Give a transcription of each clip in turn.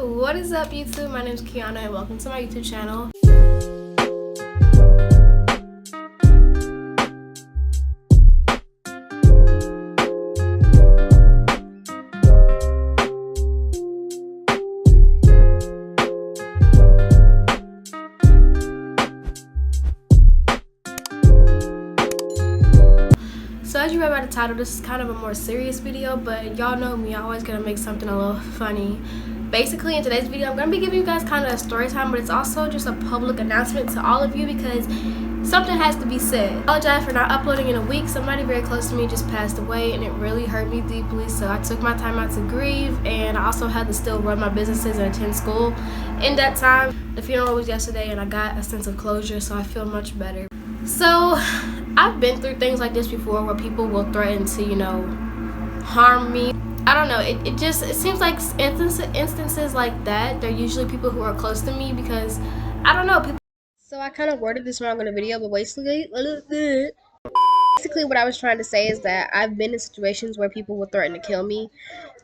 What is up, YouTube? My name is Kiana and welcome to my YouTube channel. So as you read by the title, this is kind of a more serious video, but y'all know me, I always gonna make something a little funny. Basically, in today's video, I'm gonna be giving you guys kind of a story time, but it's also just a public announcement to all of you because something has to be said. I apologize for not uploading in a week. Somebody very close to me just passed away and it really hurt me deeply, so I took my time out to grieve, and I also had to still run my businesses and attend school in that time. The funeral was yesterday and I got a sense of closure, so I feel much better. So I've been through things like this before where people will threaten to, harm me. I don't know, it seems like instances like that, they're usually people who are close to me because, I don't know, people. So I kind of worded this wrong in the video, but basically what I was trying to say is that I've been in situations where people will threaten to kill me,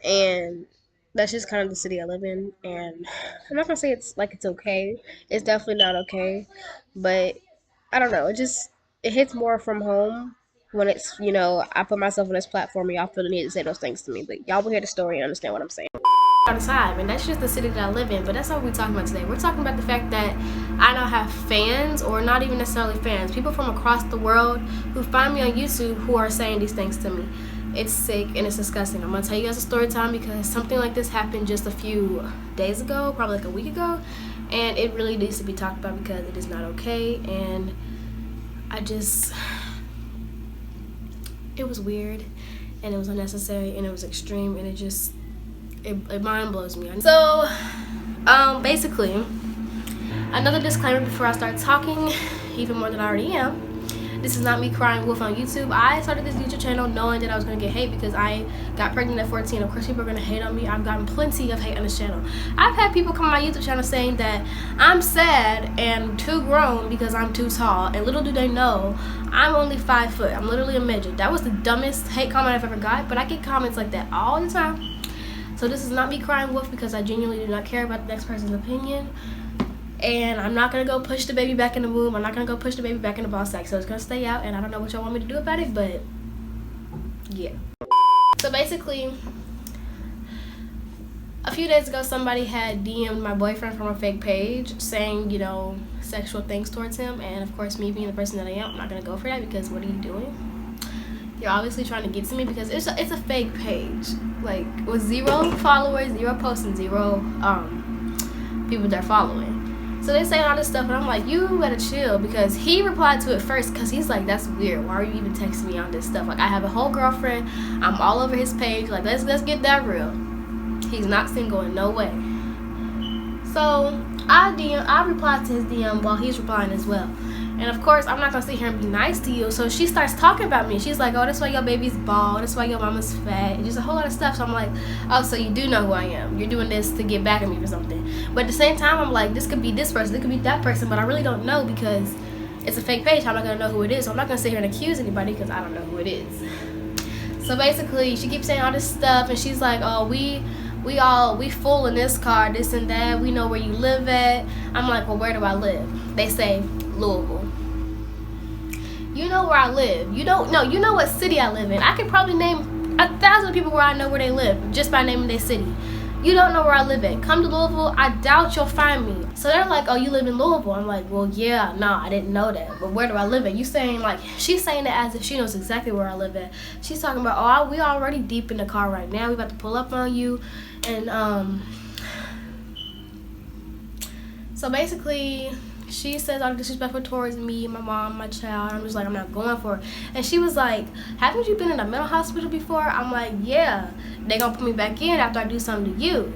and that's just kind of the city I live in, and I'm not gonna say it's okay. It's definitely not okay, but I don't know, it hits more from home when it's, I put myself on this platform and y'all feel the need to say those things to me, but y'all will hear the story and understand what I'm saying. All the time, and that's just the city that I live in, but that's not what we're talking about today. We're talking about the fact that I now have fans, or not even necessarily fans, people from across the world who find me on YouTube who are saying these things to me. It's sick and it's disgusting. I'm gonna tell you guys a story time because something like this happened just a few days ago, probably like a week ago, and it really needs to be talked about because it is not okay, and it was weird, and it was unnecessary, and it was extreme, and it mind blows me. So, basically, another disclaimer before I start talking, even more than I already am. This is not me crying wolf on YouTube. I started this YouTube channel knowing that I was going to get hate because I got pregnant at 14. Of course, people are going to hate on me. I've gotten plenty of hate on this channel. I've had people come on my YouTube channel saying that I'm sad and too grown because I'm too tall. And little do they know, I'm only 5 foot. I'm literally a midget. That was the dumbest hate comment I've ever got, but I get comments like that all the time. So this is not me crying wolf because I genuinely do not care about the next person's opinion. And I'm not going to go push the baby back in the womb. I'm not going to go push the baby back in the ball sack. So it's going to stay out, and I don't know what y'all want me to do about it, but yeah. So basically, a few days ago, somebody had DM'd my boyfriend from a fake page saying, sexual things towards him. And of course, me being the person that I am, I'm not going to go for that because what are you doing? You're obviously trying to get to me because it's a fake page. Like, with 0 followers, 0 posts, and 0 people they're following. So they say all this stuff, and I'm like, you better chill, because he replied to it first, because he's like, that's weird. Why are you even texting me on this stuff? Like, I have a whole girlfriend. I'm all over his page. Like, let's get that real. He's not single in no way. So I replied to his DM while he's replying as well. And of course, I'm not gonna sit here and be nice to you. So she starts talking about me. She's like, oh, that's why your baby's bald. That's why your mama's fat. And just a whole lot of stuff. So I'm like, oh, so you do know who I am. You're doing this to get back at me for something. But at the same time, I'm like, this could be this person. It could be that person. But I really don't know because it's a fake page. I'm not gonna know who it is. So I'm not gonna sit here and accuse anybody because I don't know who it is. So basically, she keeps saying all this stuff. And she's like, oh, we full in this car, this and that. We know where you live at. I'm like, well, where do I live? They say Louisville. You know where I live. You don't know. You know what city I live in. I could probably name 1,000 people where I know where they live just by naming their city. You don't know where I live at. Come to Louisville. I doubt you'll find me. So they're like, oh, you live in Louisville. I'm like, well, yeah, no, I didn't know that. But where do I live at? You saying, like, she's saying it as if she knows exactly where I live at. She's talking about, oh, we already deep in the car right now. We about to pull up on you. And, so basically, she says all disrespectful towards me, my mom, my child. I'm just like, I'm not going for it. And she was like, haven't you been in a mental hospital before? I'm like, yeah. They gonna put me back in after I do something to you.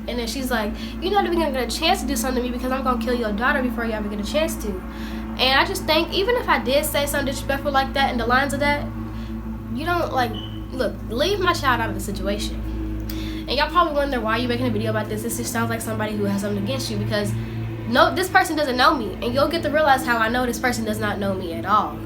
And then she's like, you're not even gonna get a chance to do something to me because I'm gonna kill your daughter before you ever get a chance to. And I just think, even if I did say something disrespectful like that in the lines of that, you don't, like, look, leave my child out of the situation. And y'all probably wonder why you're making a video about this. This just sounds like somebody who has something against you because no, this person doesn't know me, and you'll get to realize how I know this person does not know me at all.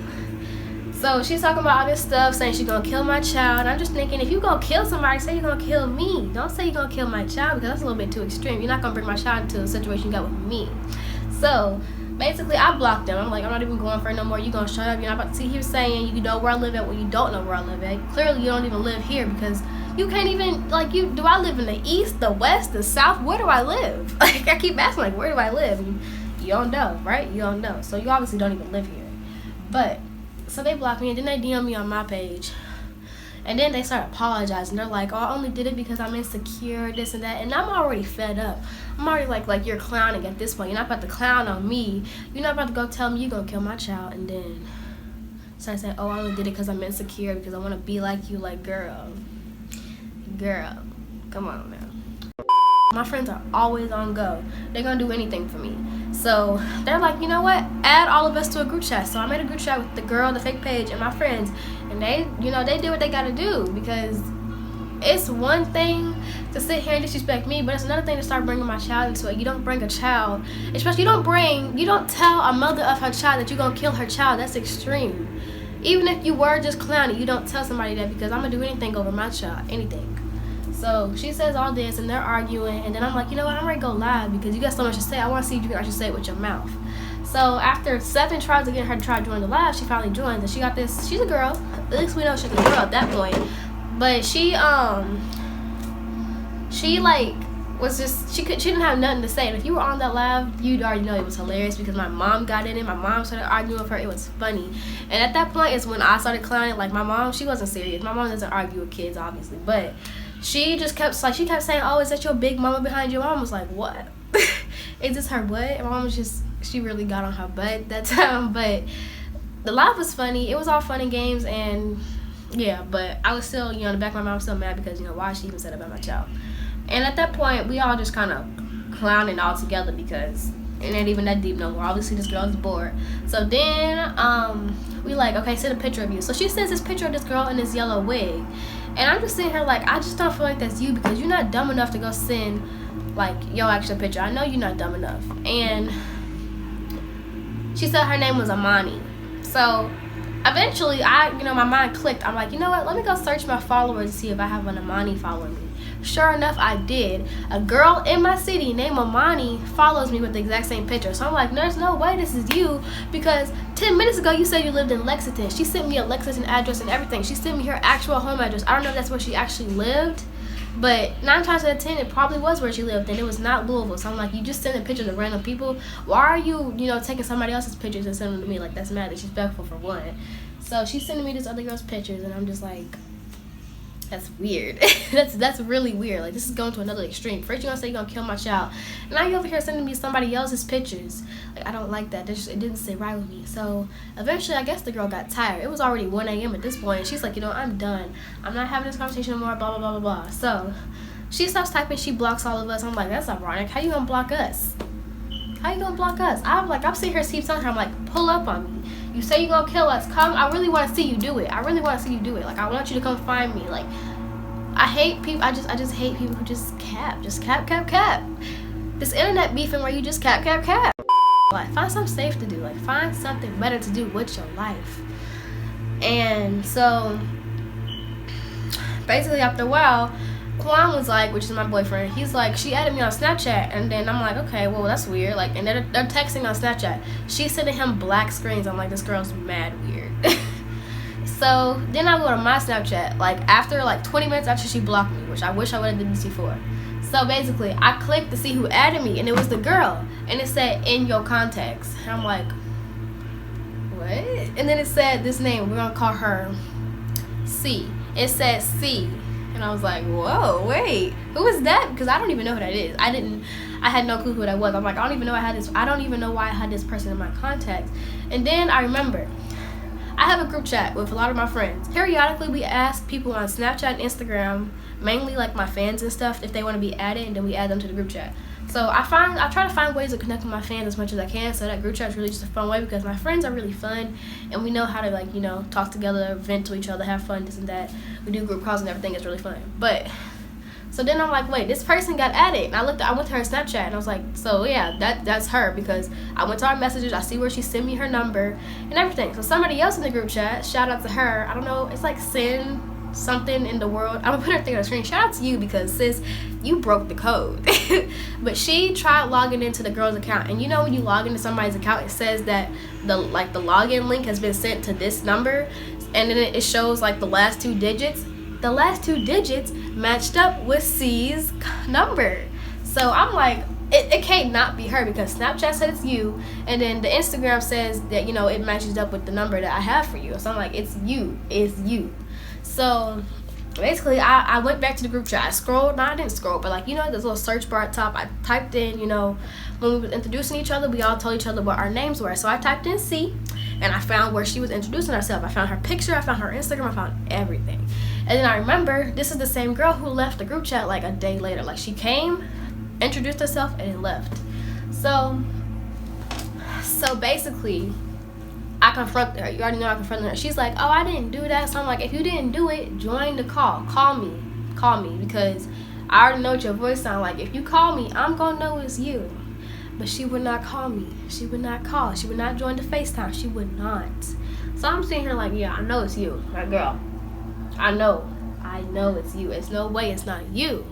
So she's talking about all this stuff, saying she's gonna kill my child. I'm just thinking, if you gonna kill somebody, say you're gonna kill me. Don't say you're gonna kill my child, because that's a little bit too extreme. You're not gonna bring my child into a situation you got with me. So basically, I blocked them. I'm like, I'm not even going for it no more. You gonna shut up? You're not about to see. He was saying, you know where I live at when you don't know where I live at. Clearly, you don't even live here, because you can't even, like, do I live in the east, the west, the south? Where do I live? Like, I keep asking, like, where do I live? And you don't know, right? You don't know. So you obviously don't even live here. But so they blocked me, and then they DM me on my page. And then they start apologizing. They're like, oh, I only did it because I'm insecure, this and that. And I'm already fed up. I'm already like you're clowning at this point. You're not about to clown on me. You're not about to go tell me you're going to kill my child. And then start saying, oh, I only did it because I'm insecure, because I want to be like you. Like, girl, come on now. My friends are always on go. They're going to do anything for me. So they're like, you know what? Add all of us to a group chat. So I made a group chat with the girl, the fake page, and my friends. And they, they do what they got to do, because it's one thing to sit here and disrespect me, but it's another thing to start bringing my child into it. You don't bring a child, especially you don't tell a mother of her child that you're going to kill her child. That's extreme. Even if you were just clowning, you don't tell somebody that, because I'm going to do anything over my child, anything. So she says all this, and they're arguing, and then I'm like, you know what, I'm ready to go live, because you got so much to say. I want to see if you can actually say it with your mouth. So after 7 tries to get her to try to join the live, she finally joins, and she got this. She's a girl. At least we know she's a girl at that point. But she like was just, she didn't have nothing to say. And if you were on that live, you'd already know it was hilarious, because my mom got in it. My mom started arguing with her. It was funny. And at that point is when I started clowning. Like, my mom, she wasn't serious. My mom doesn't argue with kids, obviously, but she just kept saying, oh, is that your big mama behind you? My mom was like, what? Is this her what? And my mom was just, she really got on her butt that time. But the live was funny. It was all fun and games, and yeah, but I was still, in the back of my mind, I was still mad, because, why she even said about my child. And at that point, we all just kind of clowning all together, because it ain't even that deep no more. Obviously, this girl is bored. So then we like, okay, send a picture of you. So she sends this picture of this girl in this yellow wig. And I'm just sitting here like, I just don't feel like that's you, because you're not dumb enough to go send, like, your actual picture. I know you're not dumb enough. And she said her name was Amani. So eventually, my mind clicked. I'm like, you know what? Let me go search my followers to see if I have an Amani following me. Sure enough, I did. A girl in my city named Amani follows me with the exact same picture. So I'm like, there's no way this is you, because 10 minutes ago you said you lived in Lexington. She sent me a Lexington address and everything. She sent me her actual home address. I don't know if that's where she actually lived, but 9 times out of 10 it probably was where she lived, and it was not Louisville. So I'm like, you just sending pictures of random people. Why are you, taking somebody else's pictures and sending them to me? Like, that's mad disrespectful, for one. So she's sending me this other girl's pictures, and I'm just like, that's weird. that's really weird. Like, this is going to another extreme. First you're gonna say you're gonna kill my child, and now you're over here sending me somebody else's pictures. Like, I don't like that. It didn't sit right with me. So eventually, I guess the girl got tired. It was already 1 a.m. at this point, and she's like, I'm done. I'm not having this conversation anymore, blah, blah, blah, blah, blah. So she stops typing. She blocks all of us. I'm like, that's ironic. How you gonna block us? How you gonna block us? I'm sitting here, keep telling her, I'm like, pull up on me. You say you're gonna kill us. Come. I really want to see you do it. Like, I want you to come find me. Like, I hate people. I just hate people who just cap. Just cap. This internet beefing where you just cap. Like, find something safe to do. Like, find something better to do with your life. And so basically, after a while, Quan was like, which is my boyfriend, he's like, she added me on Snapchat, and then I'm like, okay, well, that's weird. Like, and they're texting on Snapchat. She's sending him black screens. I'm like, this girl's mad weird. So then I go to my Snapchat, like, after like 20 minutes after she blocked me, which I wish I would have done this before. So basically, I clicked to see who added me, and it was the girl, and it said in your contacts. And I'm like, what? And then it said this name. We're gonna call her C. It said C. And I was like, whoa, wait, who is that? Because I don't even know who that is. I had no clue who that was. I'm like, I don't even know why I had this person in my contacts. And then I remember, I have a group chat with a lot of my friends. Periodically, we ask people on Snapchat and Instagram, mainly like my fans and stuff, if they want to be added, and then we add them to the group chat. So I try to find ways to connect with my fans as much as I can, so that group chat is really just a fun way, because my friends are really fun, and we know how to, like, talk together, vent to each other, have fun, this and that. We do group calls and everything. It's really fun. But So then I'm like, wait, this person got added. And I went to her Snapchat and I was like, so yeah, that's her, because I went to our messages, I see where she sent me her number and everything. So somebody else in the group chat, shout out to her, I don't know, it's like Sin something in the world, I'm gonna put her thing on the screen. Shout out to you, because sis, you broke the code. But she tried logging into the girl's account, and you know when you log into somebody's account, it says that the login link has been sent to this number, and then it shows like the last 2 digits. The last 2 digits matched up with C's number. So I'm like, it can't not be her, because Snapchat said it's you, and then the Instagram says that, you know, it matches up with the number that I have for you. So I'm like, it's you. So basically I went back to the group chat. I scrolled, no, I didn't scroll, but like, you know, there's a little search bar at top. I typed in, you know, when we were introducing each other, we all told each other what our names were. So I typed in C, and I found where she was introducing herself. I found her picture, I found her Instagram, I found everything. And then I remember this is the same girl who left the group chat like a day later. Like, she came, introduced herself, and then left. So basically I confronted her. You already know I confronted her. She's like, oh, I didn't do that. So I'm like, if you didn't do it, join the call. Call me, because I already know what your voice sounds like. If you call me, I'm gonna know it's you. But she would not call me. She would not call. She would not join the FaceTime. She would not. So I'm sitting here like, yeah, I know it's you. Like, girl, I know it's you. It's no way it's not you.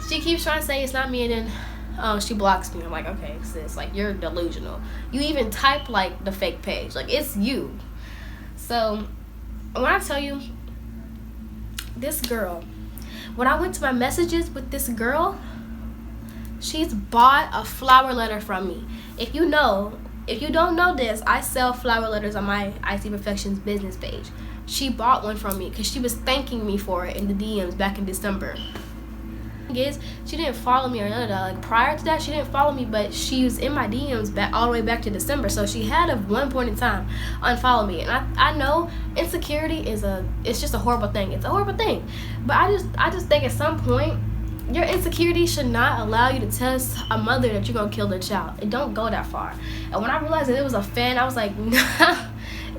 She keeps trying to say it's not me, and then she blocks me. I'm like, okay, sis, like, you're delusional. You even type like the fake page. Like, it's you. So when I tell you, this girl, when I went to my messages with this girl, she's bought a flower letter from me. If you don't know this, I sell flower letters on my IC Perfections business page. She bought one from me because she was thanking me for it in the DMs back in December. Is she didn't follow me or none of that. Like, prior to that, she didn't follow me, but she was in my DMs back all the way back to December. So she had at one point in time unfollow me, and I know insecurity it's just a horrible thing. It's a horrible thing, but I just think at some point your insecurity should not allow you to tell a mother that you're gonna kill their child. It don't go that far. And when I realized that it was a fan, I was like, nah.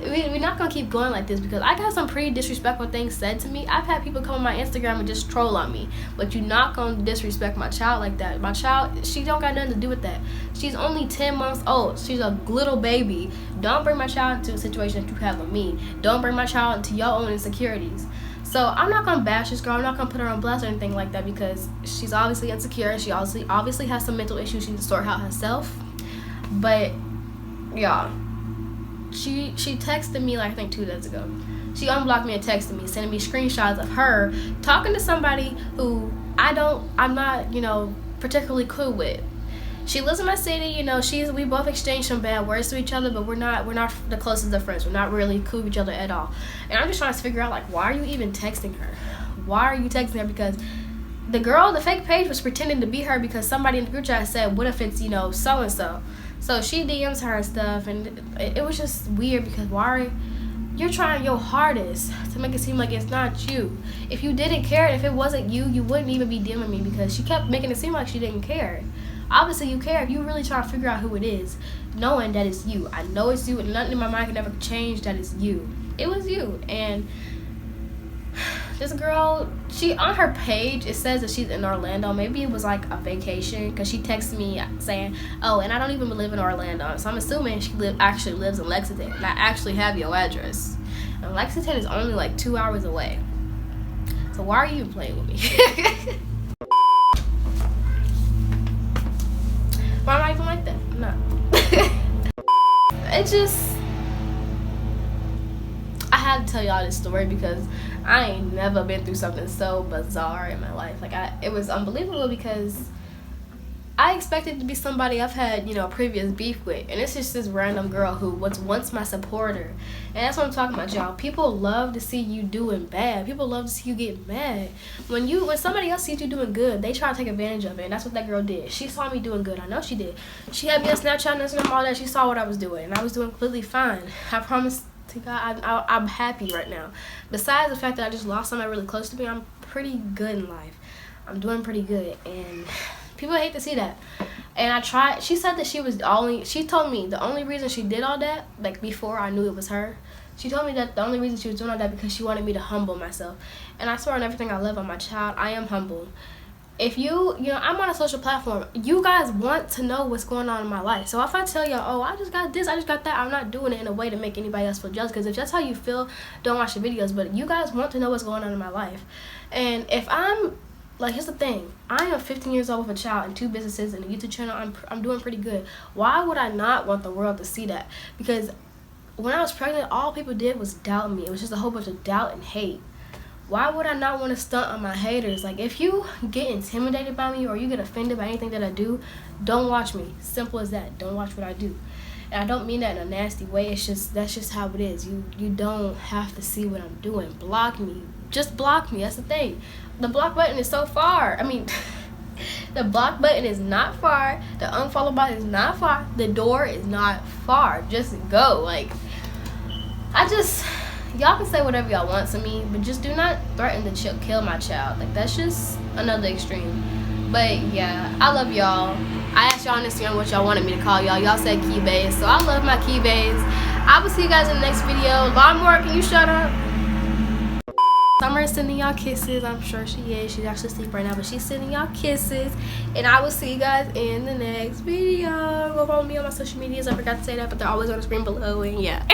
We're not gonna keep going like this, because I got some pretty disrespectful things said to me. I've had people come on my Instagram and just troll on me, but you're not gonna disrespect my child like that. My child, she don't got nothing to do with that. She's only 10 months old. She's a little baby. Don't bring my child into a situation that you have with me. Don't bring my child into your own insecurities. So I'm not gonna bash this girl. I'm not gonna put her on blast or anything like that, because she's obviously insecure. She obviously has some mental issues she needs to sort out herself. But y'all, she texted me like I think 2 days ago. She unblocked me and texted me, sending me screenshots of her talking to somebody who I'm not, you know, particularly cool with. She lives in my city, you know, we both exchange some bad words to each other, but we're not the closest of friends. We're not really cool with each other at all. And I'm just trying to figure out, like, why are you even texting her? Why are you texting her? Because the girl, the fake page, was pretending to be her because somebody in the group chat said, what if it's, you know, so-and-so? So she DMs her and stuff, and it was just weird, because you're trying your hardest to make it seem like it's not you. If you didn't care, if it wasn't you, you wouldn't even be DMing me, because she kept making it seem like she didn't care. Obviously you care if you really try to figure out who it is, knowing that it's you. I know it's you, and nothing in my mind can ever change that it's you. It was you. And this girl, she on her page, it says that she's in Orlando. Maybe it was like a vacation, because she texted me saying, oh, and I don't even live in Orlando. So I'm assuming she actually lives in Lexington, and I actually have your address. And Lexington is only like 2 hours away. So why are you even playing with me? Why am I even like that? No. It just, I had to tell y'all this story because I ain't never been through something so bizarre in my life. Like, it was unbelievable, because I expected to be somebody I've had, you know, previous beef with, and it's just this random girl who was once my supporter. And that's what I'm talking about, y'all. People love to see you doing bad. People love to see you get mad. When somebody else sees you doing good, they try to take advantage of it, and that's what that girl did. She saw me doing good. I know she did. She had me on Snapchat and Instagram, all that. She saw what I was doing, and I was doing completely fine. I promise to God, I'm happy right now. Besides the fact that I just lost somebody really close to me, I'm pretty good in life. I'm doing pretty good, and people hate to see that. And I tried. She said that she told me the only reason she did all that, like, before I knew it was her, She told me that the only reason she was doing all that because she wanted me to humble myself. And I swear on everything I love on my child, I am humble. If I'm on a social platform, you guys want to know what's going on in my life. So if I tell y'all, oh, I just got this, I just got that, I'm not doing it in a way to make anybody else feel jealous. Because if that's how you feel, don't watch the videos. But you guys want to know what's going on in my life. And if I'm, like, here's the thing. I am 15 years old with a child and 2 businesses and a YouTube channel. I'm doing pretty good. Why would I not want the world to see that? Because when I was pregnant, all people did was doubt me. It was just a whole bunch of doubt and hate. Why would I not want to stunt on my haters? Like, if you get intimidated by me or you get offended by anything that I do, don't watch me. Simple as that. Don't watch what I do. And I don't mean that in a nasty way. That's just how it is. You don't have to see what I'm doing. Block me. Just block me. That's the thing. The block button is so far. I mean, the block button is not far. The unfollow button is not far. The door is not far. Just go. Like, y'all can say whatever y'all want to me, but just do not threaten to kill my child. Like, that's just another extreme. But yeah, I love y'all. I asked y'all on Instagram what y'all wanted me to call y'all. Y'all said key bays, so I love my key bays. I will see you guys in the next video. Lawnmower, can you shut up? Sommer is sending y'all kisses. I'm sure she is. She's actually asleep right now, but she's sending y'all kisses. And I will see you guys in the next video. Go follow me on my social medias. I forgot to say that, but they're always on the screen below. And yeah.